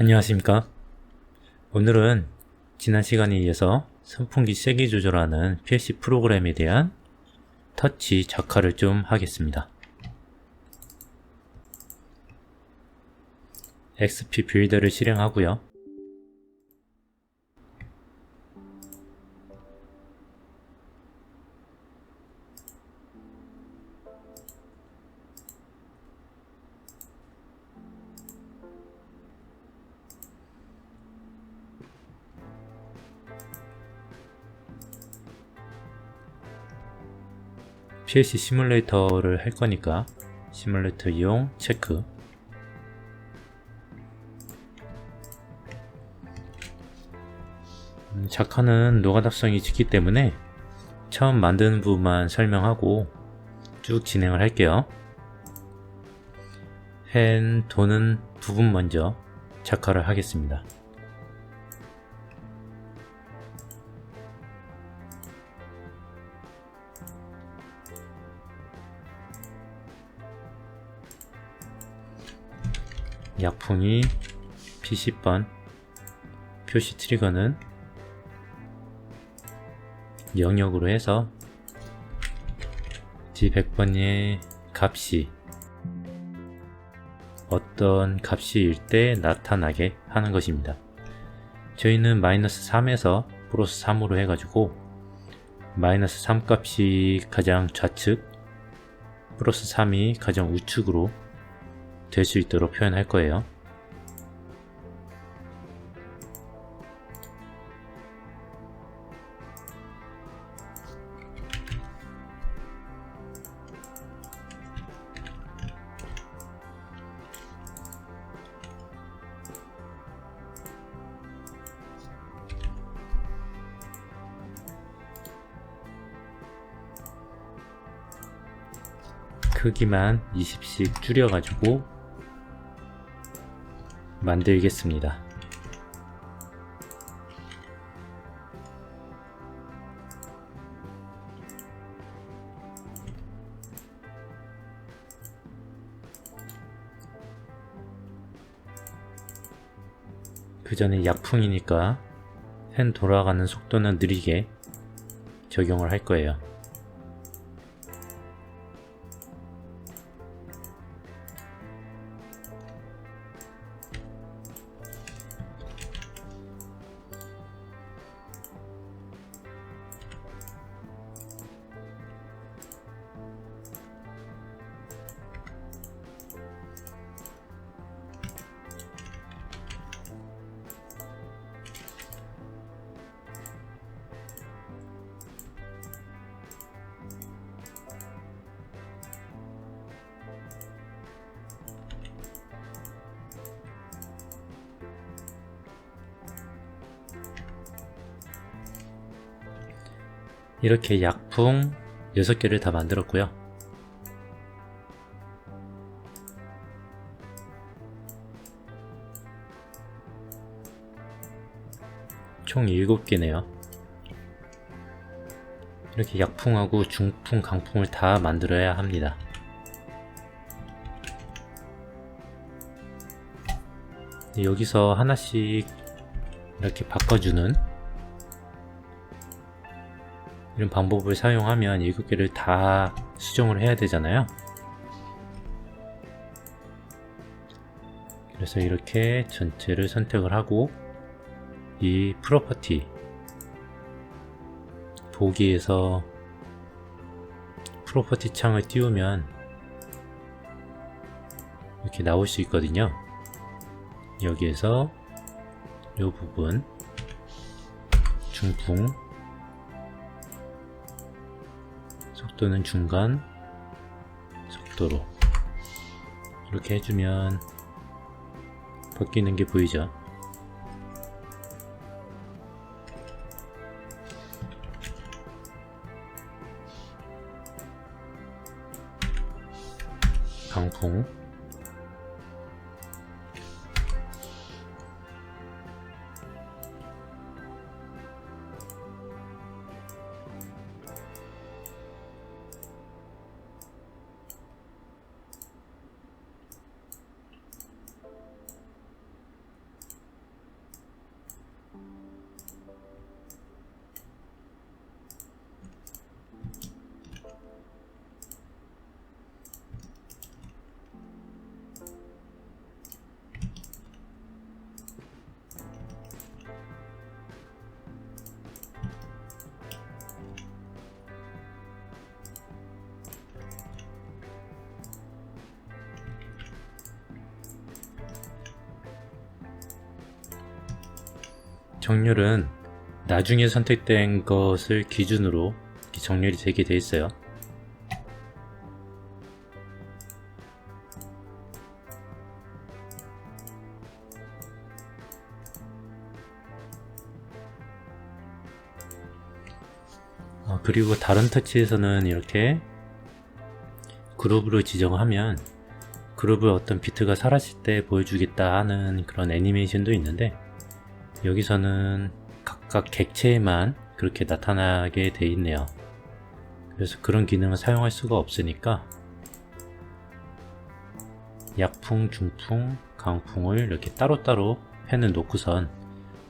안녕하십니까. 오늘은 지난 시간에 이어서 선풍기 세기 조절하는 PLC 프로그램에 대한 터치 작화를 좀 하겠습니다. XP 빌더를 실행하고요. PLC 시뮬레이터를 할 거니까 시뮬레이터 이용 체크. 작화는 노가다성이 짙기 때문에 처음 만드는 부분만 설명하고 쭉 진행을 할게요. 펜 도는 부분 먼저 작화를 하겠습니다. 약풍이 P10번, 표시 트리거는 영역으로 해서 D100번의 값이 어떤 값일 때 나타나게 하는 것입니다. 저희는 -3에서 +3으로 해가지고 -3 값이 가장 좌측, +3이 가장 우측으로 될 수 있도록 표현할 거예요. 크기만 20씩 줄여가지고 만들겠습니다. 그 전에 약풍이니까 펜 돌아가는 속도는 느리게 적용을 할 거예요. 이렇게 약풍 6개를 다 만들었고요. 총 7개네요. 이렇게 약풍하고 중풍, 강풍을 다 만들어야 합니다. 여기서 하나씩 이렇게 바꿔주는 이런 방법을 사용하면 7개를 다 수정을 해야 되잖아요. 그래서 이렇게 전체를 선택을 하고 이 프로퍼티 보기에서 프로퍼티 창을 띄우면 이렇게 나올 수 있거든요. 여기에서 이 부분 중풍, 속도는 중간 속도로 이렇게 해주면 바뀌는 게 보이죠. 강풍, 정렬은 나중에 선택된 것을 기준으로 이렇게 정렬이 되게 돼 있어요. 그리고 다른 터치에서는 이렇게 그룹으로 지정하면 그룹의 어떤 비트가 사라질 때 보여주겠다 하는 그런 애니메이션도 있는데, 여기서는 각각 객체에만 그렇게 나타나게 돼 있네요. 그래서 그런 기능을 사용할 수가 없으니까 약풍, 중풍, 강풍을 이렇게 따로따로 펜을 놓고선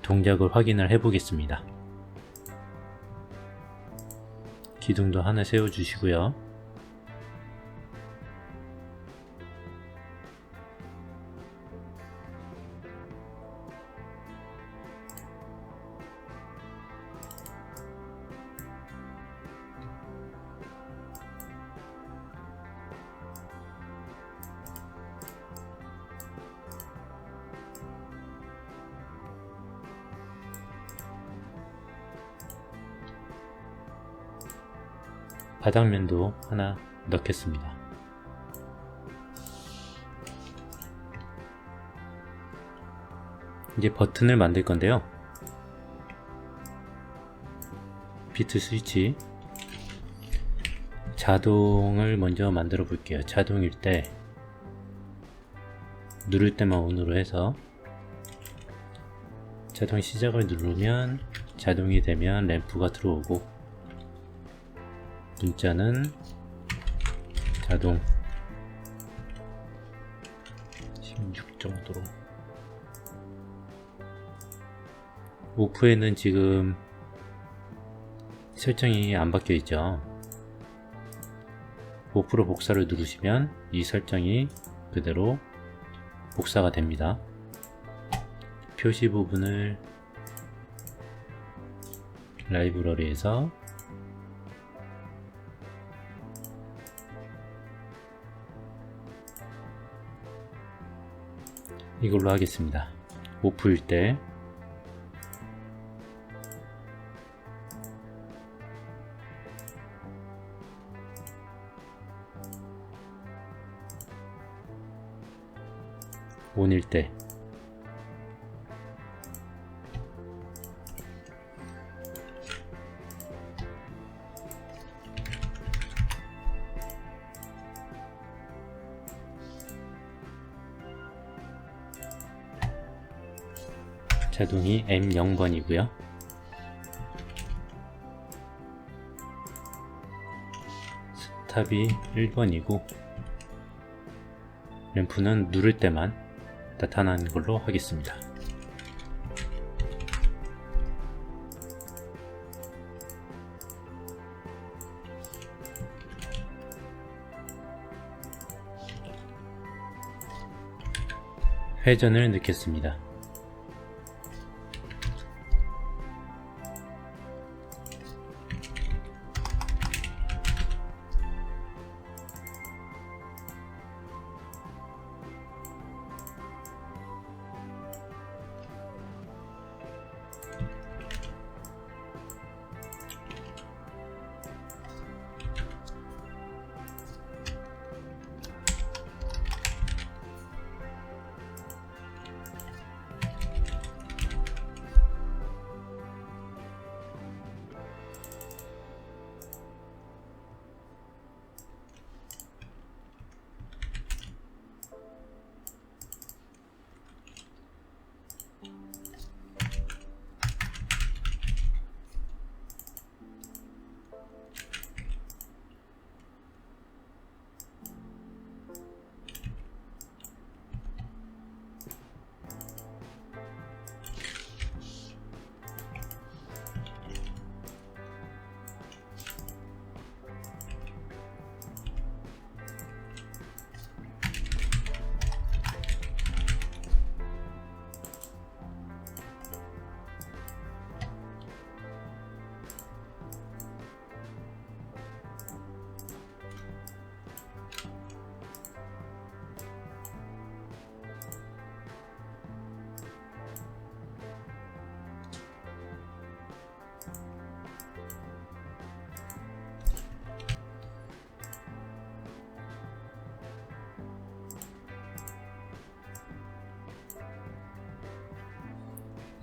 동작을 확인을 해 보겠습니다. 기둥도 하나 세워 주시고요. 바닥면도 하나 넣겠습니다. 이제 버튼을 만들 건데요. 비트 스위치 자동을 먼저 만들어 볼게요. 자동일 때 누를 때만 ON으로 해서 자동 시작을 누르면 자동이 되면 램프가 들어오고, 문자는 자동 16 정도로. 오프에는 지금 설정이 안 바뀌어 있죠. 오프로 복사를 누르시면 이 설정이 그대로 복사가 됩니다. 표시 부분을 라이브러리에서 이걸로 하겠습니다. 오프일 때 ON일 때 자동이 M0번이고요. 스탑이 1번이고 램프는 누를 때만 나타나는 걸로 하겠습니다. 회전을 넣겠습니다.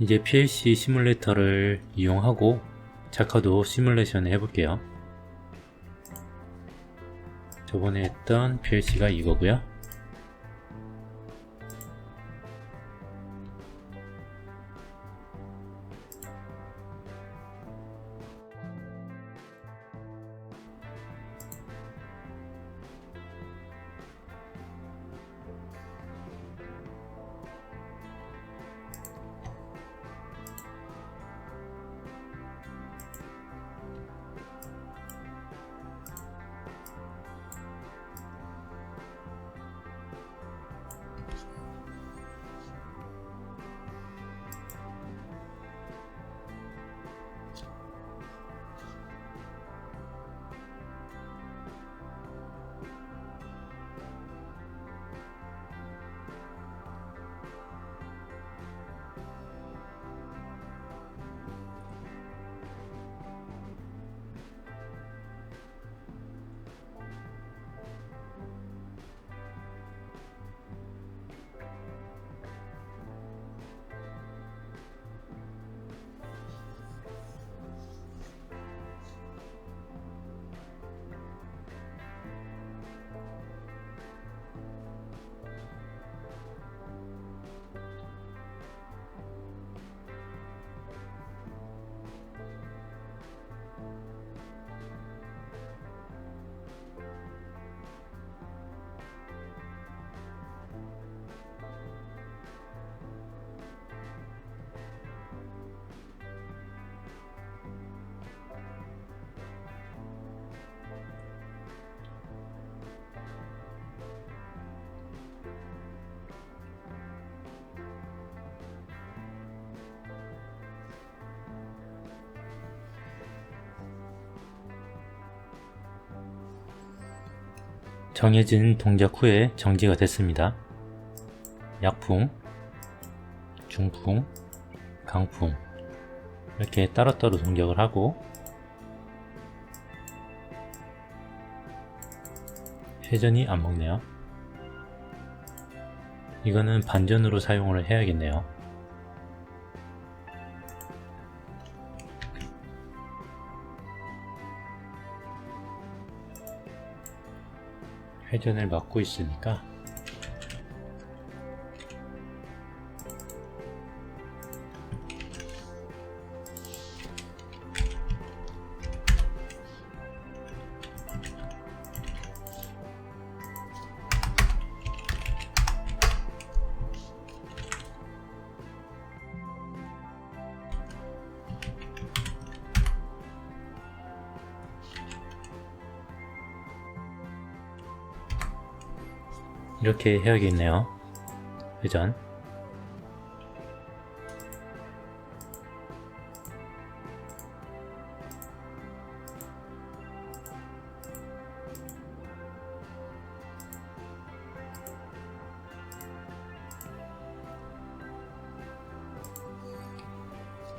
이제 PLC 시뮬레이터를 이용하고 작화도 시뮬레이션을 해볼게요. 저번에 했던 PLC가 이거고요. 정해진 동작 후에 정지가 됐습니다. 약풍, 중풍, 강풍 이렇게 따로따로 동작을 하고 회전이 안 먹네요. 이거는 반전으로 사용을 해야겠네요. 회전을 막고 있으니까 이렇게 해야겠네요. 회전.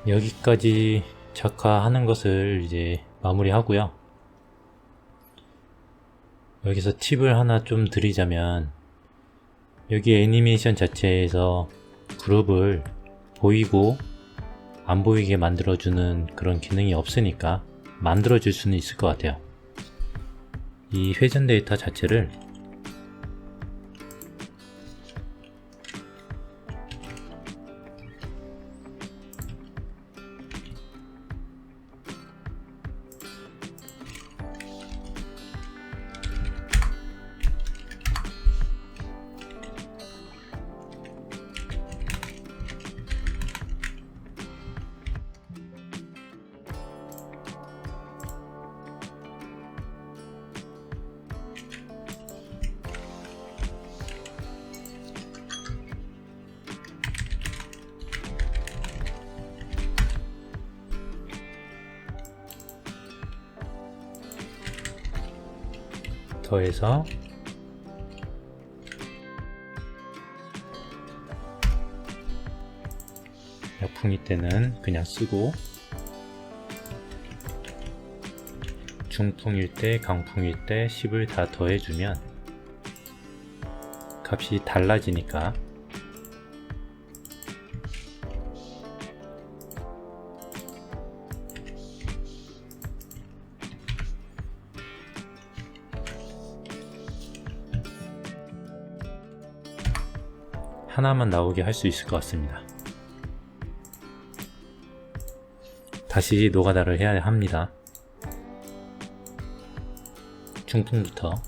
여기까지 작화하는 것을 이제 마무리하고요. 여기서 팁을 하나 좀 드리자면, 여기 애니메이션 자체에서 그룹을 보이고 안 보이게 만들어주는 그런 기능이 없으니까 만들어줄 수는 있을 것 같아요. 이 회전 데이터 자체를 더해서 약풍이 때는 그냥 쓰고, 중풍일 때, 강풍일 때 10을 다 더해주면 값이 달라지니까 하나만 나오게 할 수 있을 것 같습니다. 다시 노가다를 해야 합니다. 중풍부터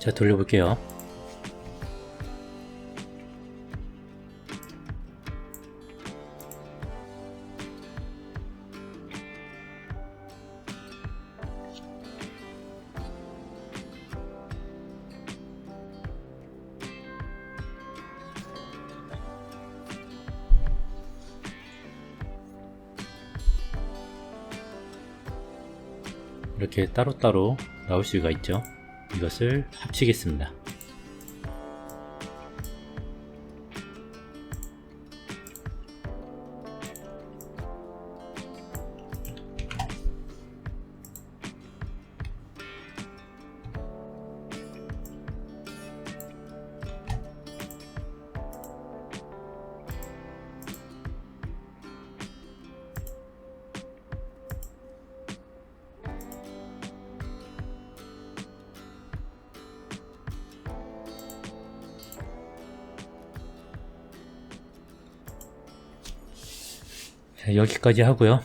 자, 돌려볼게요. 이렇게 따로따로 나올 수가 있죠. 이것을 합치겠습니다. 자, 여기까지 하고요.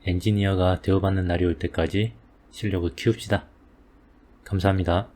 엔지니어가 되어받는 날이 올 때까지 실력을 키웁시다. 감사합니다.